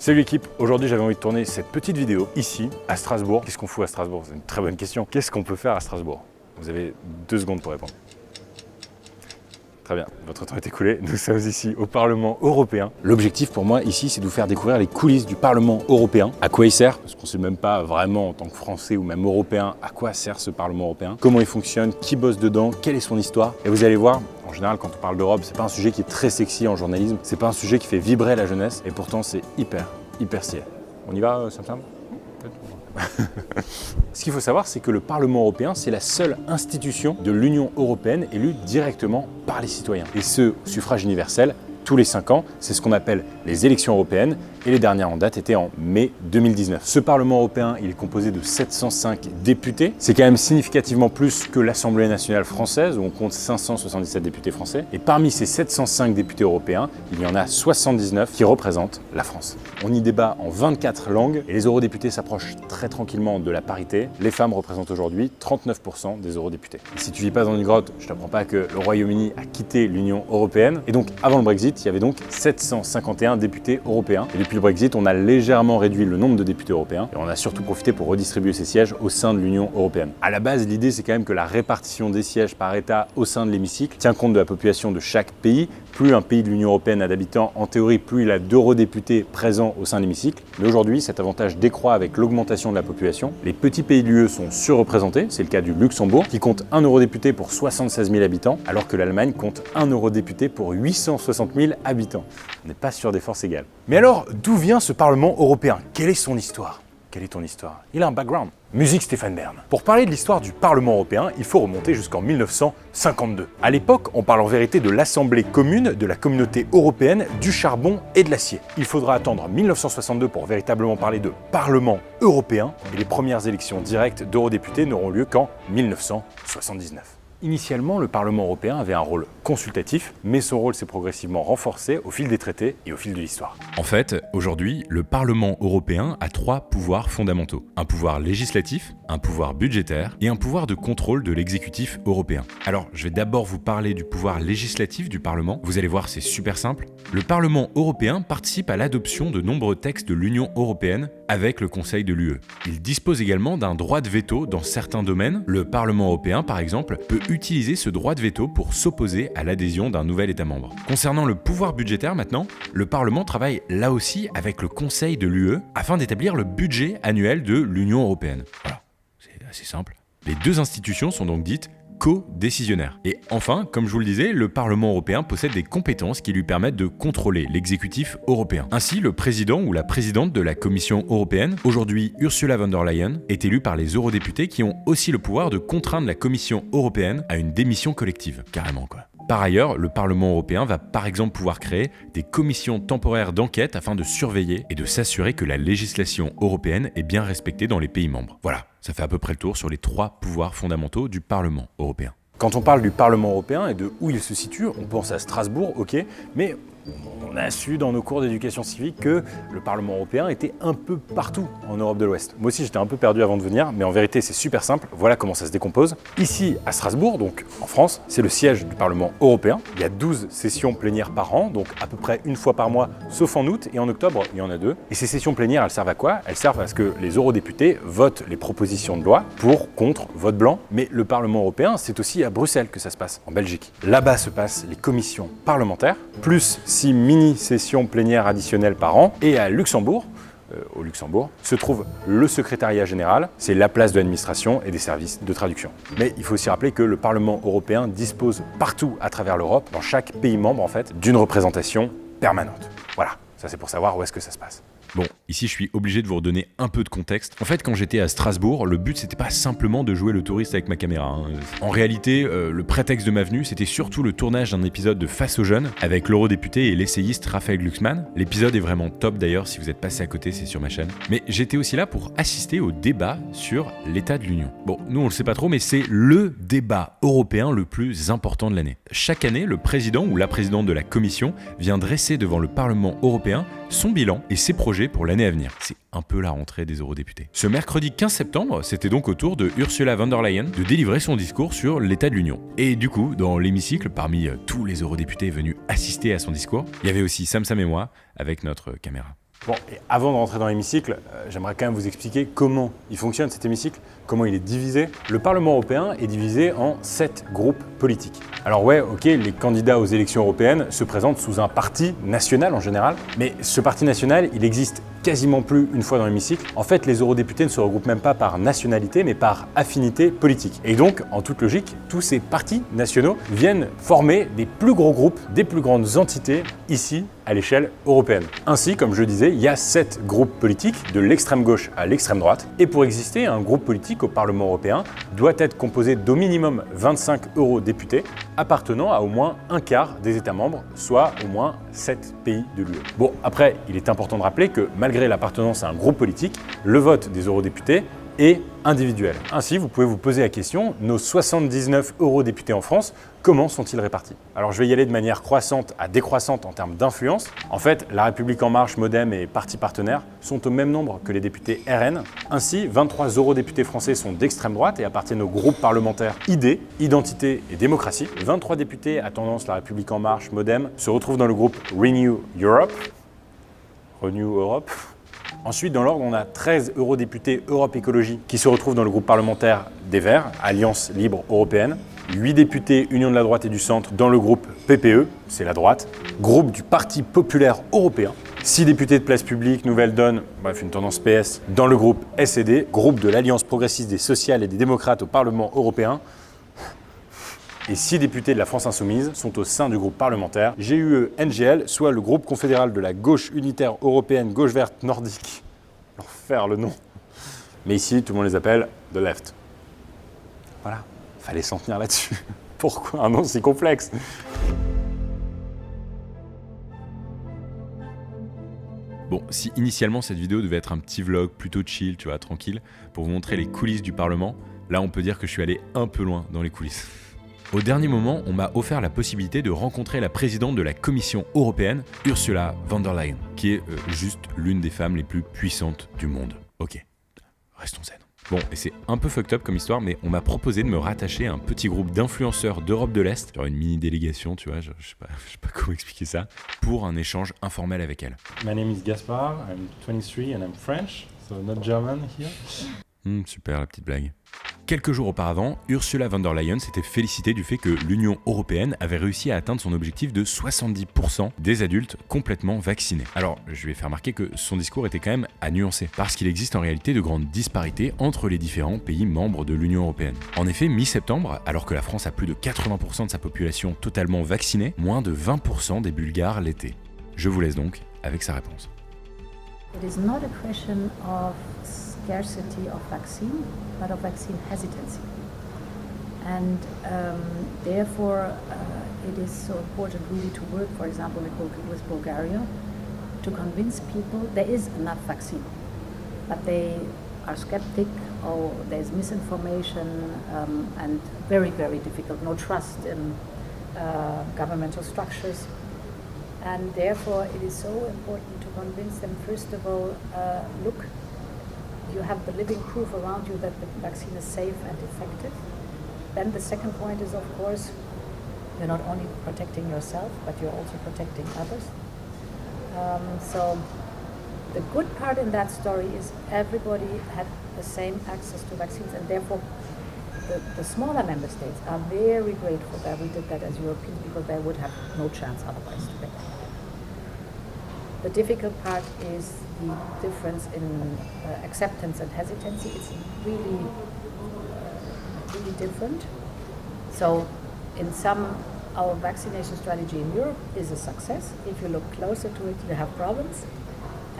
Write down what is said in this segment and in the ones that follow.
Salut l'équipe, aujourd'hui j'avais envie de tourner cette petite vidéo ici à Strasbourg. Qu'est-ce qu'on fout à Strasbourg? C'est une très bonne question. Qu'est-ce qu'on peut faire à Strasbourg? Vous avez 2 secondes pour répondre. Très bien, votre temps est écoulé. Nous sommes ici au Parlement européen. L'objectif pour moi ici, c'est de vous faire découvrir les coulisses du Parlement européen. À quoi il sert? Parce qu'on ne sait même pas vraiment en tant que Français ou même Européen à quoi sert ce Parlement européen. Comment il fonctionne, qui bosse dedans, quelle est son histoire. Et vous allez voir, en général, quand on parle d'Europe, c'est pas un sujet qui est très sexy en journalisme. C'est pas un sujet qui fait vibrer la jeunesse. Et pourtant, c'est hyper stylé. On y va, Sam? Ce qu'il faut savoir, c'est que le Parlement européen, c'est la seule institution de l'Union européenne élue directement par les citoyens. Et ce, au suffrage universel, tous les 5 ans. C'est ce qu'on appelle les élections européennes. Et les dernières en date étaient en mai 2019. Ce Parlement européen, il est composé de 705 députés. C'est quand même significativement plus que l'Assemblée nationale française, où on compte 577 députés français. Et parmi ces 705 députés européens, il y en a 79 qui représentent la France. On y débat en 24 langues et les eurodéputés s'approchent très tranquillement de la parité. Les femmes représentent aujourd'hui 39% des eurodéputés. Et si tu vis pas dans une grotte, je t'apprends pas que le Royaume-Uni a quitté l'Union européenne. Et donc, avant le Brexit, il y avait donc 751 députés européens. Et depuis le Brexit, on a légèrement réduit le nombre de députés européens et on a surtout profité pour redistribuer ces sièges au sein de l'Union européenne. À la base, l'idée, c'est quand même que la répartition des sièges par État au sein de l'hémicycle tient compte de la population de chaque pays. Plus un pays de l'Union européenne a d'habitants, en théorie, plus il a d'eurodéputés présents au sein de l'hémicycle. Mais aujourd'hui, cet avantage décroît avec l'augmentation de la population. Les petits pays de l'UE sont surreprésentés, c'est le cas du Luxembourg, qui compte 1 eurodéputé pour 76 000 habitants, alors que l'Allemagne compte 1 eurodéputé pour 860 000 habitants. On n'est pas sur des forces égales. Mais alors, d'où vient ce Parlement européen? Quelle est son histoire? Quelle est ton histoire? Il a un background. Musique Stéphane Bern. Pour parler de l'histoire du Parlement européen, il faut remonter jusqu'en 1952. À l'époque, on parle en vérité de l'Assemblée commune de la Communauté européenne du charbon et de l'acier. Il faudra attendre 1962 pour véritablement parler de Parlement européen et les premières élections directes d'eurodéputés n'auront lieu qu'en 1979. Initialement, le Parlement européen avait un rôle consultatif, mais son rôle s'est progressivement renforcé au fil des traités et au fil de l'histoire. En fait, aujourd'hui, le Parlement européen a 3 pouvoirs fondamentaux. Un pouvoir législatif, un pouvoir budgétaire et un pouvoir de contrôle de l'exécutif européen. Alors, je vais d'abord vous parler du pouvoir législatif du Parlement. Vous allez voir, c'est super simple. Le Parlement européen participe à l'adoption de nombreux textes de l'Union européenne avec le Conseil de l'UE. Il dispose également d'un droit de veto dans certains domaines. Le Parlement européen, par exemple, peut utiliser ce droit de veto pour s'opposer à l'adhésion d'un nouvel État membre. Concernant le pouvoir budgétaire maintenant, le Parlement travaille là aussi avec le Conseil de l'UE afin d'établir le budget annuel de l'Union européenne. Voilà, c'est assez simple. Les 2 institutions sont donc dites co-décisionnaires. Et enfin, comme je vous le disais, le Parlement européen possède des compétences qui lui permettent de contrôler l'exécutif européen. Ainsi, le président ou la présidente de la Commission européenne, aujourd'hui Ursula von der Leyen, est élu par les eurodéputés qui ont aussi le pouvoir de contraindre la Commission européenne à une démission collective. Carrément quoi. Par ailleurs, le Parlement européen va par exemple pouvoir créer des commissions temporaires d'enquête afin de surveiller et de s'assurer que la législation européenne est bien respectée dans les pays membres. Voilà, ça fait à peu près le tour sur les 3 pouvoirs fondamentaux du Parlement européen. Quand on parle du Parlement européen et de où il se situe, on pense à Strasbourg, ok, mais on a su dans nos cours d'éducation civique que le Parlement européen était un peu partout en Europe de l'Ouest. Moi aussi, j'étais un peu perdu avant de venir, mais en vérité, c'est super simple. Voilà comment ça se décompose. Ici, à Strasbourg, donc en France, c'est le siège du Parlement européen. Il y a 12 sessions plénières par an, donc à peu près une fois par mois, sauf en août, et en octobre, il y en a 2. Et ces sessions plénières, elles servent à quoi? Elles servent à ce que les eurodéputés votent les propositions de loi pour, contre, vote blanc. Mais le Parlement européen, c'est aussi à Bruxelles que ça se passe, en Belgique. Là-bas se passent les commissions parlementaires, plus 6 mini-sessions plénières additionnelles par an. Et à Luxembourg, au Luxembourg, se trouve le secrétariat général, c'est la place de l'administration et des services de traduction. Mais il faut aussi rappeler que le Parlement européen dispose partout à travers l'Europe, dans chaque pays membre en fait, d'une représentation permanente. Voilà, ça c'est pour savoir où est-ce que ça se passe. Bon, ici je suis obligé de vous redonner un peu de contexte. En fait, quand j'étais à Strasbourg, le but c'était pas simplement de jouer le touriste avec ma caméra. En réalité, le prétexte de ma venue, c'était surtout le tournage d'un épisode de Face aux jeunes avec l'eurodéputé et l'essayiste Raphaël Glucksmann. L'épisode est vraiment top d'ailleurs, si vous êtes passé à côté, c'est sur ma chaîne. Mais j'étais aussi là pour assister au débat sur l'état de l'Union. Bon, nous on le sait pas trop, mais c'est le débat européen le plus important de l'année. Chaque année, le président ou la présidente de la Commission vient dresser devant le Parlement européen son bilan et ses projets pour l'année à venir. C'est un peu la rentrée des eurodéputés. Ce mercredi 15 septembre, c'était donc au tour de Ursula von der Leyen de délivrer son discours sur l'état de l'Union. Et du coup, dans l'hémicycle, parmi tous les eurodéputés venus assister à son discours, il y avait aussi Sam et moi avec notre caméra. Bon, et avant de rentrer dans l'hémicycle, j'aimerais quand même vous expliquer comment il fonctionne cet hémicycle, comment il est divisé. Le Parlement européen est divisé en 7 groupes politiques. Alors ouais, ok, les candidats aux élections européennes se présentent sous un parti national en général, mais ce parti national, il existe quasiment plus une fois dans l'hémicycle. En fait, les eurodéputés ne se regroupent même pas par nationalité, mais par affinité politique. Et donc, en toute logique, tous ces partis nationaux viennent former des plus gros groupes, des plus grandes entités ici à l'échelle européenne. Ainsi, comme je le disais, il y a 7 groupes politiques de l'extrême gauche à l'extrême droite. Et pour exister, un groupe politique au Parlement européen doit être composé d'au minimum 25 eurodéputés appartenant à au moins un quart des États membres, soit au moins 7 pays de l'UE. Bon, après, il est important de rappeler que malgré l'appartenance à un groupe politique, le vote des eurodéputés est individuel. Ainsi, vous pouvez vous poser la question, nos 79 eurodéputés en France, comment sont-ils répartis? Alors je vais y aller de manière croissante à décroissante en termes d'influence. En fait, La République En Marche, Modem et partis partenaires sont au même nombre que les députés RN. Ainsi, 23 eurodéputés français sont d'extrême droite et appartiennent au groupe parlementaire ID, Identité et Démocratie. 23 députés à tendance La République En Marche, Modem se retrouvent dans le groupe Renew Europe. Ensuite, dans l'ordre, on a 13 eurodéputés Europe Écologie qui se retrouvent dans le groupe parlementaire des Verts, Alliance Libre Européenne. 8 députés Union de la droite et du centre dans le groupe PPE, c'est la droite. Groupe du Parti populaire européen. 6 députés de Place publique, Nouvelle Donne, bref une tendance PS, dans le groupe SED. Groupe de l'Alliance progressiste des sociales et des démocrates au Parlement européen. Et 6 députés de la France Insoumise sont au sein du groupe parlementaire GUE-NGL, soit le groupe confédéral de la gauche unitaire européenne, gauche verte nordique. L'enfer le nom. Mais ici, tout le monde les appelle The Left. Voilà, fallait s'en tenir là-dessus. Pourquoi un nom si complexe? Bon, si initialement cette vidéo devait être un petit vlog plutôt chill, tu vois, tranquille, pour vous montrer les coulisses du Parlement, là on peut dire que je suis allé un peu loin dans les coulisses. Au dernier moment, on m'a offert la possibilité de rencontrer la présidente de la Commission européenne, Ursula von der Leyen, qui est juste l'une des femmes les plus puissantes du monde. Ok, restons zen. Bon, et c'est un peu fucked up comme histoire, mais on m'a proposé de me rattacher à un petit groupe d'influenceurs d'Europe de l'Est, genre une mini-délégation, tu vois, je sais pas comment expliquer ça, pour un échange informel avec elle. My name is Gaspar, I'm 23 and I'm French, so not German here. Super, la petite blague. Quelques jours auparavant, Ursula von der Leyen s'était félicitée du fait que l'Union européenne avait réussi à atteindre son objectif de 70% des adultes complètement vaccinés. Alors, je lui ai fait remarquer que son discours était quand même à nuancer, parce qu'il existe en réalité de grandes disparités entre les différents pays membres de l'Union européenne. En effet, mi-septembre, alors que la France a plus de 80% de sa population totalement vaccinée, moins de 20% des Bulgares l'étaient. Je vous laisse donc avec sa réponse. It is not a question of scarcity of vaccine, but of vaccine hesitancy. And therefore, it is so important really to work, for example, with Bulgaria, to convince people there is enough vaccine. But they are skeptic, or there's misinformation, and very, very difficult, no trust in governmental structures. And therefore, it is so important to convince them, first of all, look, you have the living proof around you that the vaccine is safe and effective. Then the second point is, of course, you're not only protecting yourself, but you're also protecting others. So the good part in that story is everybody had the same access to vaccines, and therefore the smaller member states are very grateful that we did that as Europeans, because they would have no chance otherwise to get it. The difficult part is the difference in acceptance and hesitancy. It's really different. So in some, our vaccination strategy in Europe is a success. If you look closer to it, you have problems.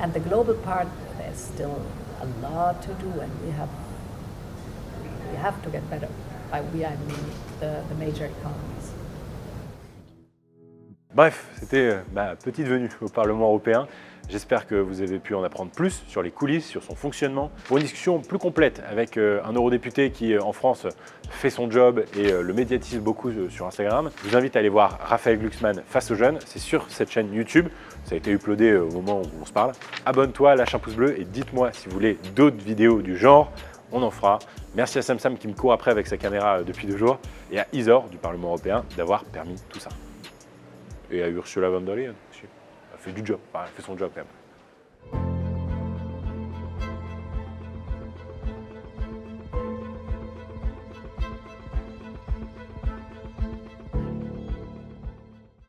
And the global part, there's still a lot to do, and we have to get better. By we, I mean the major economies. Bref, c'était ma petite venue au Parlement européen. J'espère que vous avez pu en apprendre plus sur les coulisses, sur son fonctionnement. Pour une discussion plus complète avec un eurodéputé qui, en France, fait son job et le médiatise beaucoup sur Instagram, je vous invite à aller voir Raphaël Glucksmann face aux jeunes. C'est sur cette chaîne YouTube. Ça a été uploadé au moment où on se parle. Abonne-toi, lâche un pouce bleu et dites-moi si vous voulez d'autres vidéos du genre. On en fera. Merci à Samsam qui me court après avec sa caméra depuis 2 jours et à Isor du Parlement européen d'avoir permis tout ça. Et à Ursula von der Leyen, elle a fait du job, elle a fait son job quand même.